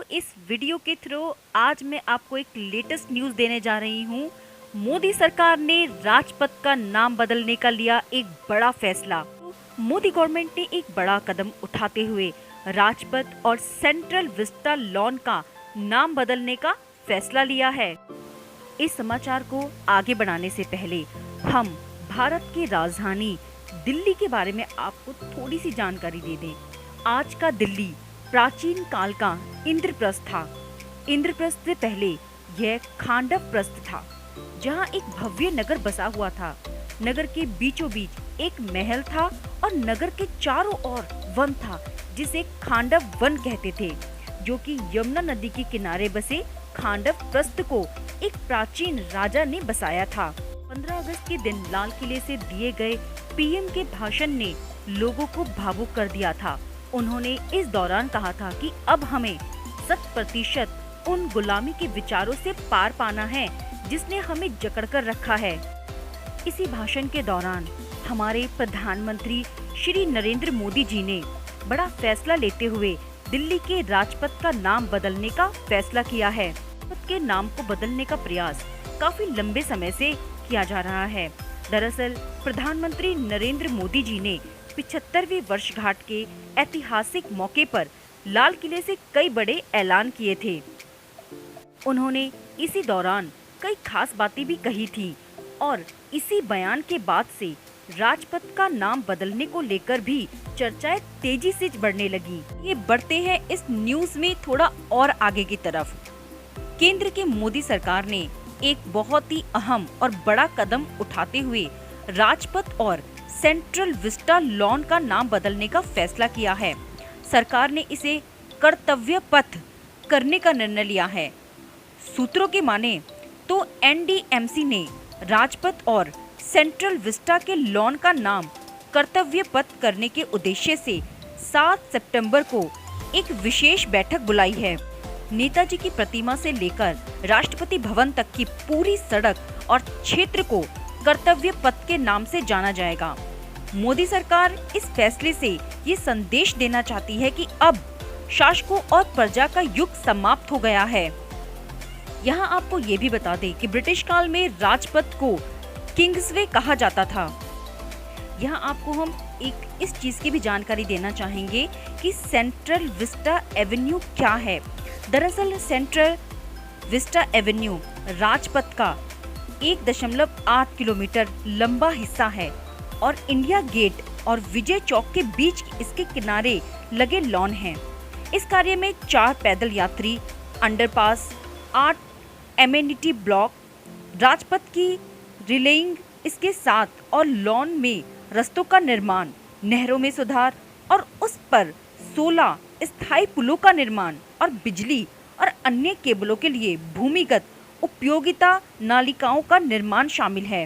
इस वीडियो के थ्रू आज मैं आपको एक लेटेस्ट न्यूज़ देने जा रही हूँ। मोदी सरकार ने राजपथ का नाम बदलने का लिया एक बड़ा फैसला। मोदी गवर्नमेंट ने एक बड़ा कदम उठाते हुए राजपथ और सेंट्रल विस्टा लॉन का नाम बदलने का फैसला लिया है। इस समाचार को आगे बढ़ाने से पहले हम भारत की राजधानी दिल्ली के बारे में आपको थोड़ी सी जानकारी दे दें। आज का दिल्ली प्राचीन काल का इंद्रप्रस्थ था। इंद्रप्रस्थ से पहले यह खांडवप्रस्थ था, जहां एक भव्य नगर बसा हुआ था। नगर के बीचों बीच एक महल था और नगर के चारों ओर वन था, जिसे खांडव वन कहते थे, जो कि यमुना नदी के किनारे बसे खांडवप्रस्थ को एक प्राचीन राजा ने बसाया था। 15 अगस्त के दिन लाल किले से दिए गए पीएम के भाषण ने लोगों को भावुक कर दिया था। उन्होंने इस दौरान कहा था कि अब हमें 100% उन गुलामी के विचारों से पार पाना है जिसने हमें जकड़कर रखा है। इसी भाषण के दौरान हमारे प्रधानमंत्री श्री नरेंद्र मोदी जी ने बड़ा फैसला लेते हुए दिल्ली के राजपथ का नाम बदलने का फैसला किया है। राजपथ के नाम को बदलने का प्रयास काफी लंबे समय से किया जा रहा है। दरअसल प्रधानमंत्री नरेंद्र मोदी जी ने 75वीं वर्षगांठ के ऐतिहासिक मौके पर लाल किले से कई बड़े ऐलान किए थे। उन्होंने इसी दौरान कई खास बातें भी कही थी और इसी बयान के बाद से राजपथ का नाम बदलने को लेकर भी चर्चाएं तेजी से बढ़ने लगी। ये बढ़ते हैं इस न्यूज़ में थोड़ा और आगे की तरफ। केंद्र के मोदी सरकार ने एक बहुत ही अहम और बड़ा कदम उठाते हुए राजपथ और सेंट्रल विस्टा लॉन का नाम बदलने का फैसला किया है। सरकार ने इसे कर्तव्य पथ करने का निर्णय लिया है। सूत्रों की माने तो एनडीएमसी ने राजपथ और सेंट्रल विस्टा के लॉन का नाम कर्तव्य पथ करने के उद्देश्य से 7 सितंबर को एक विशेष बैठक बुलाई है। नेताजी की प्रतिमा से लेकर राष्ट्रपति भवन तक की पूरी सड़क और क्षेत्र को कर्तव्य पथ के नाम से जाना जाएगा। मोदी सरकार इस फैसले से ये संदेश देना चाहती है कि अब शासकों और प्रजा का युग समाप्त हो गया है। यहाँ आपको ये भी बता दें कि ब्रिटिश काल में राजपथ को किंग्सवे कहा जाता था। यहाँ आपको हम एक इस चीज की भी जानकारी देना चाहेंगे कि सेंट्रल विस्टा एवेन्यू क्या है। दरअसल सेंट्रल विस्टा एवेन्यू राजपथ का 1.8 किलोमीटर लंबा हिस्सा है और इंडिया गेट और विजय चौक के बीच इसके किनारे लगे लॉन हैं। इस कार्य में 4 पैदल यात्री अंडरपास, 8 एमेनिटी ब्लॉक, राजपथ की रिलेइंग इसके साथ और लॉन में रस्तों का निर्माण, नहरों में सुधार और उस पर 16 स्थायी पुलों का निर्माण और बिजली और अन्य केबलों के लिए भूमिगत उपयोगिता नालिकाओं का निर्माण शामिल है।